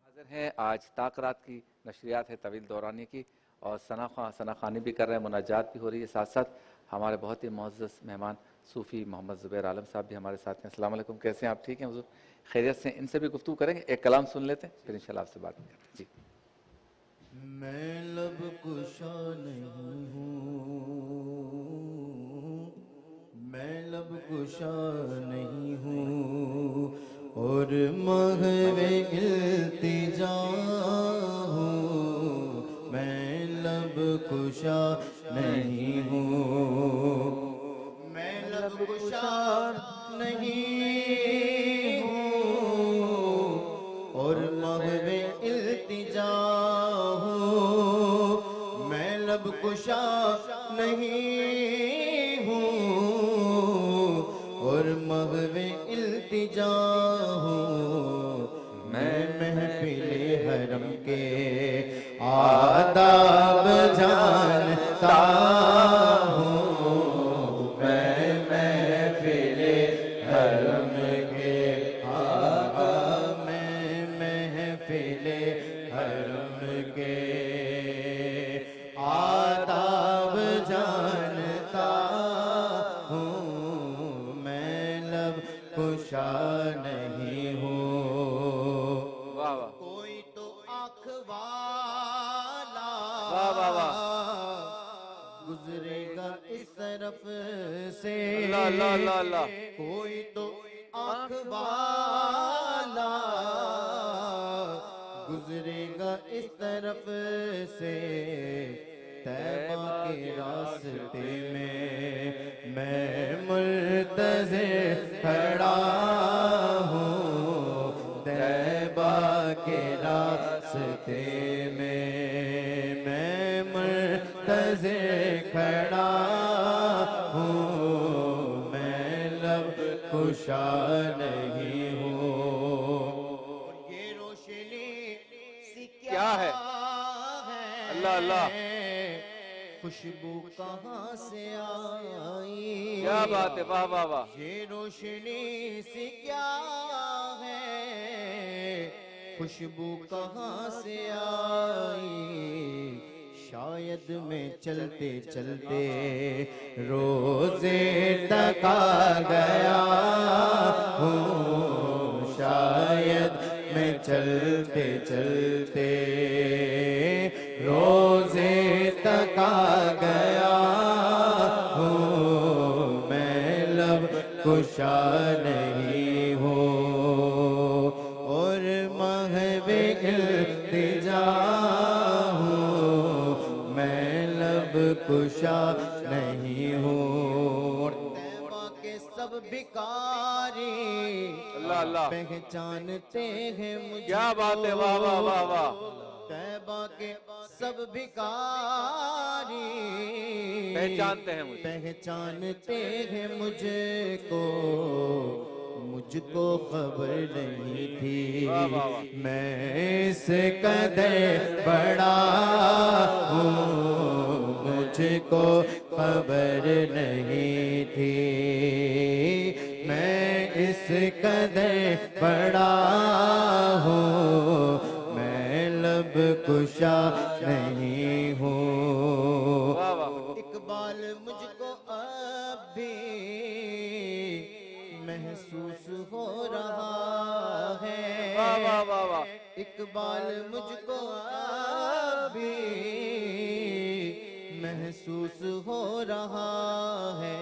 حاضر ہیں آج تاکرات کی نشریات ہے طویل دورانی کی، اور ثنا خوانی بھی کر رہے ہیں، مناجات بھی ہو رہی ہے، ساتھ ساتھ ہمارے بہت ہی معزز مہمان صوفی محمد زبیر عالم صاحب بھی ہمارے ساتھ ہیں۔ السلام علیکم، کیسے ہیں آپ؟ ٹھیک ہیں حضور؟ خیریت سے؟ ان سے بھی گفتگو کریں گے، ایک کلام سن لیتے ہیں پھر انشاءاللہ آپ سے بات کریں گے۔ جی میں لب کشا نہیں ہوں، میں لب کشا نہیں ہوں، اور محو التجا ہوں، میں لب کشا نہیں ہوں، میں لب کشا نہیں ہوں، اور محو التجا ہوں، میں لب کشا نہیں ہوں، اور محو التجا ہوں، میں محفل حرم کے آداب جانتا ہوں، میں محفل حرم کے میں محفل حرم کے آداب جانتا ہوں، میں لب کشا نہیں ہوں۔ واہ واہ کوئی تو آنکھ والا واہ واہ واہ، گزرے گا اس طرف سے، اللہ اللہ اللہ اللہ، کوئی تو آنکھ والا گزرے گا اس طرف سے، طیبہ کے راستے میں منتظر کھڑا ہوں، طیبہ کے راستے میں منتظر کھڑا ہوں، میں لب کشا نہیں ہوں۔ یہ روشنی سی کیا ہے؟ اللہ اللہ، خوشبو کہاں سے آئی؟ کیا بات ہے، واہ واہ واہ، یہ روشنی سی کیا ہے، خوشبو کہاں سے آئی؟ شاید میں چلتے چلتے روزے تک آ گیا ہوں، شاید میں چلتے چلتے روزے تک آ گیا ہوں، میں لب کشا نہیں ہوں، اور محو التجا ہوں، میں لب کشا نہیں ہوں۔ اور طیبہ کے سب بھکاری اللہ اللہ، پہچانتے ہیں مجھ کیا بات ہے، واہ واہ واہ واہ، طیبہ کے سب بھکاری پہچانتے ہیں مجھے، پہچانتے ہیں مجھ کو خبر نہیں تھی، واہ واہ واہ، میں اس قدر بڑا ہوں، مجھ کو خبر نہیں تھی، میں اس قدر بڑا ہوں، میں لب کشا نہیں ہوں۔ واہ واہ، اقبال مجھ کو اب بھی محسوس ہو رہا ہے، واہ واہ واہ واہ، اقبال مجھ کو اب بھی محسوس ہو رہا ہے،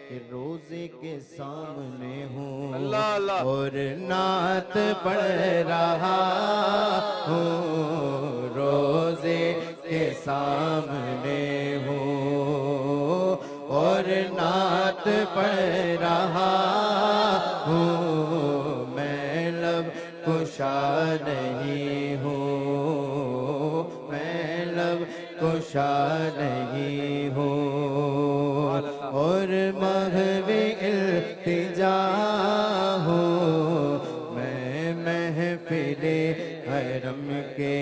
کہ روزے کے سامنے ہوں اللہ اللہ، اور نعت پڑھ رہا ہوں، روزے کے سامنے ہوں اور نعت پڑھ رہا ہوں، میں لب کشا نہیں ہوں، میں لب کشا نہیں ہوں، اور محو التجا ہوں، میں محفل حرم کے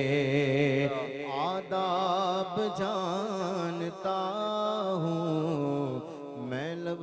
آداب جانتا ہوں، میں لب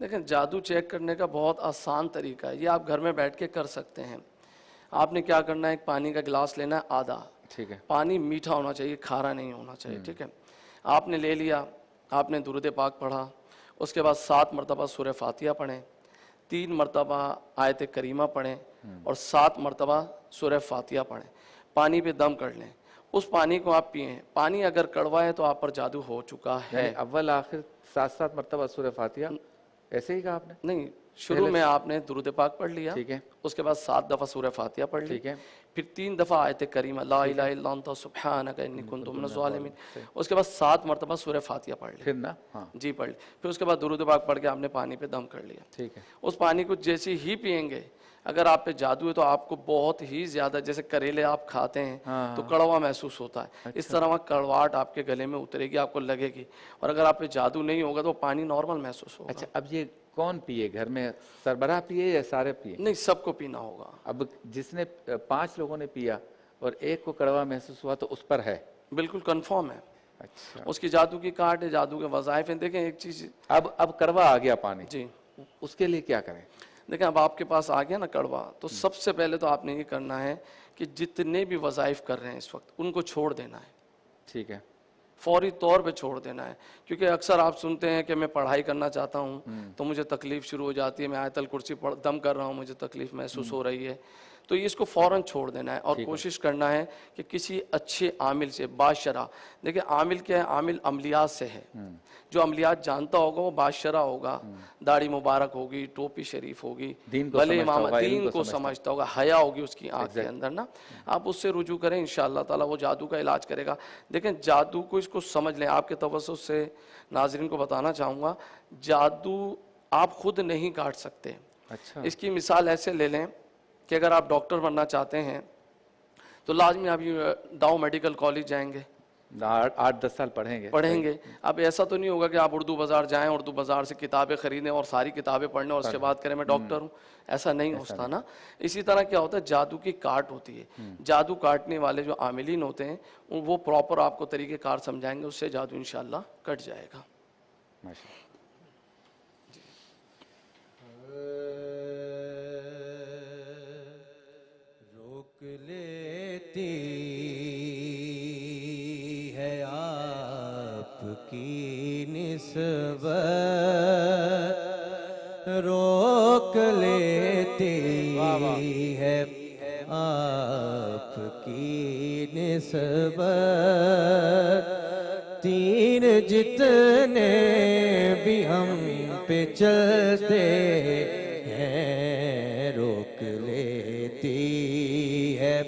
دیکھیں جادو چیک کرنے کا بہت آسان طریقہ ہے، یہ آپ گھر میں بیٹھ کے کر سکتے ہیں۔ آپ نے کیا کرنا ہے، ایک پانی کا گلاس لینا ہے آدھا، ٹھیک ہے، پانی میٹھا ہونا چاہیے، کھارا نہیں ہونا چاہیے، ٹھیک ہے۔ آپ نے لے لیا، آپ نے درود پاک پڑھا، اس کے بعد 7 مرتبہ سورہ فاتحہ پڑھیں، 3 مرتبہ آیت کریمہ پڑھیں اور 7 مرتبہ سورہ فاتحہ پڑھیں، پانی پہ دم کر لیں، اس پانی کو آپ پئیں۔ پانی اگر کڑوا ہے تو آپ پر جادو ہو چکا ہے۔ یعنی اول آخر 7 مرتبہ سورہ فاتحہ ایسے ہی کہا آپ نے؟ نہیں، شروع میں آپ نے درود پاک پڑھ لیا، ٹھیک ہے، اس کے بعد 7 دفعہ سورہ فاتحہ پڑھ لی، ٹھیک ہے، پھر 3 دفعہ آیت کریمہ لا الہ الا انت سبحانک انی کنت من الظالمین، اس کے بعد 7 مرتبہ سورہ فاتحہ پڑھ لی، پھر نا، ہاں جی پڑھ لی، پھر اس کے بعد درود پاک پڑھ کے آپ نے پانی پہ دم کر لیا۔ ٹھیک ہے، اس پانی کو جیسے ہی پئیں گے، اگر آپ پہ جادو ہے تو آپ کو بہت ہی زیادہ، جیسے کریلے آپ کھاتے ہیں تو کڑوا محسوس ہوتا ہے، اس طرح وہاں کڑواہٹ آپ کے گلے میں اترے گی، آپ کو لگے گی، اور اگر آپ پہ جادو نہیں ہوگا تو پانی نارمل محسوس ہوگا۔ اچھا اب یہ کون پیے گھر میں، سربراہ پیے یا سارے پیے؟ نہیں، سب کو پینا ہوگا۔ اب جس نے 5 لوگوں نے پیا اور ایک کو کڑوا محسوس ہوا تو اس پر ہے؟ بالکل کنفرم ہے، اچھا اس کی جادو کی کاٹ ہے، جادو کے وظائف ہیں۔ دیکھیں ایک چیز، اب کڑوا آ گیا پانی، جی اس کے لیے کیا کریں؟ دیکھیں اب آپ کے پاس آ گیا نا کڑوا، تو سب سے پہلے تو آپ نے یہ کرنا ہے کہ جتنے بھی وظائف کر رہے ہیں اس وقت ان کو چھوڑ دینا ہے، ٹھیک ہے، فوری طور پہ چھوڑ دینا ہے۔ کیونکہ اکثر آپ سنتے ہیں کہ میں پڑھائی کرنا چاہتا ہوں تو مجھے تکلیف شروع ہو جاتی ہے، میں آیت الکرسی دم کر رہا ہوں، مجھے تکلیف محسوس ہو رہی ہے، تو یہ اس کو فوراً چھوڑ دینا ہے اور کوشش کرنا ہے کہ کسی اچھے عامل سے باشرع، دیکھیں عامل کیا ہے، عامل عملیات سے ہے، جو عملیات جانتا ہوگا وہ باشرع ہوگا، داڑھی مبارک ہوگی، ٹوپی شریف ہوگی، دین کو بھلے سمجھتا امام ہوگا، علم دین کو کو سمجھتا سمجھتا ہوگا، حیا ہوگی اس کی آنکھ کے اندر نا، آپ اس سے رجوع کریں، انشاءاللہ تعالیٰ وہ جادو کا علاج کرے گا۔ دیکھیں جادو کو اس کو سمجھ لیں، آپ کے توسط سے ناظرین کو بتانا چاہوں گا، جادو آپ خود نہیں کاٹ سکتے۔ اچھا اس کی مثال ایسے لے لیں کہ اگر آپ ڈاکٹر بننا چاہتے ہیں تو لازمی آپ ڈاؤ میڈیکل کالج جائیں گے، 8-10 سال پڑھیں گے، اب ایسا تو نہیں ہوگا کہ آپ اردو بازار جائیں، اردو بازار سے کتابیں خریدیں اور ساری کتابیں پڑھیں اور اس کے بعد کریں میں ڈاکٹر ہوں، ایسا نہیں ہوتا نا۔ اسی طرح کیا ہوتا ہے، جادو کی کاٹ ہوتی ہے، جادو کاٹنے والے جو عاملین ہوتے ہیں وہ پراپر آپ کو طریقہ کار سمجھائیں گے، اس سے جادو انشاءاللہ کٹ جائے گا۔ ماشاءاللہ۔ روک لیتی ہے آپ کی نسبت، روک لیتی ہے آپ کی نسبت، تین جتنے بھی ہم پہ چلتے ہیں، روک لیتی ہے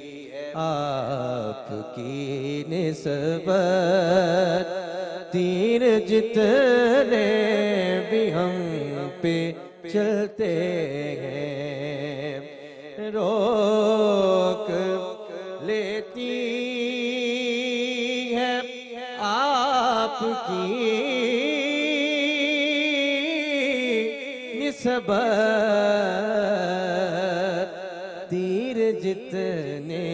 آپ کی نسبت، تین جتنے بھی ہم پہ چلتے ہیں، روک لیتی ہے آپ کی نسبت، تیر جتنے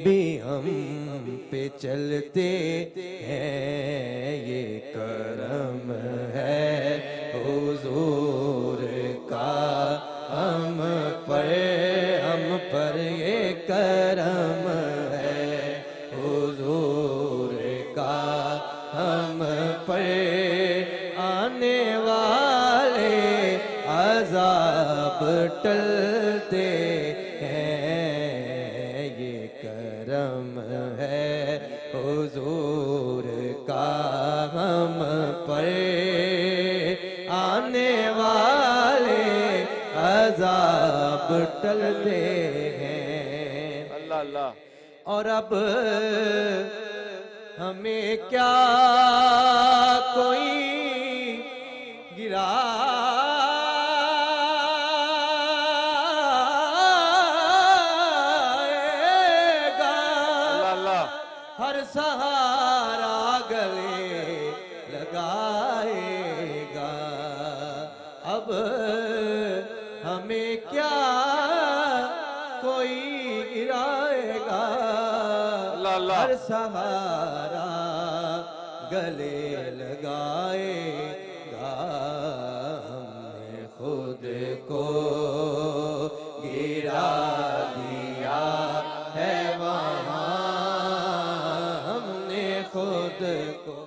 بھی ہم پہ چلتے ہیں، یہ کرم ہے حضور کا ہم پر یہ کرم ہے حضور کا ہم پر، آنے والے عذاب ٹلتے ہیں، یہ کرم ہے حضور کا ہم پر، آنے والے عذاب ٹلتے ہیں۔ اللہ اللہ۔ اور اب ہمیں کیا کوئی گرائے گا، اللہ ہر سہارا گلے لگائے گا، اب ہمیں کیا کوئی گرائے گا، ہر سہارا گلے لگائے گا گرا دیا ہے وہاں ہم نے خود کو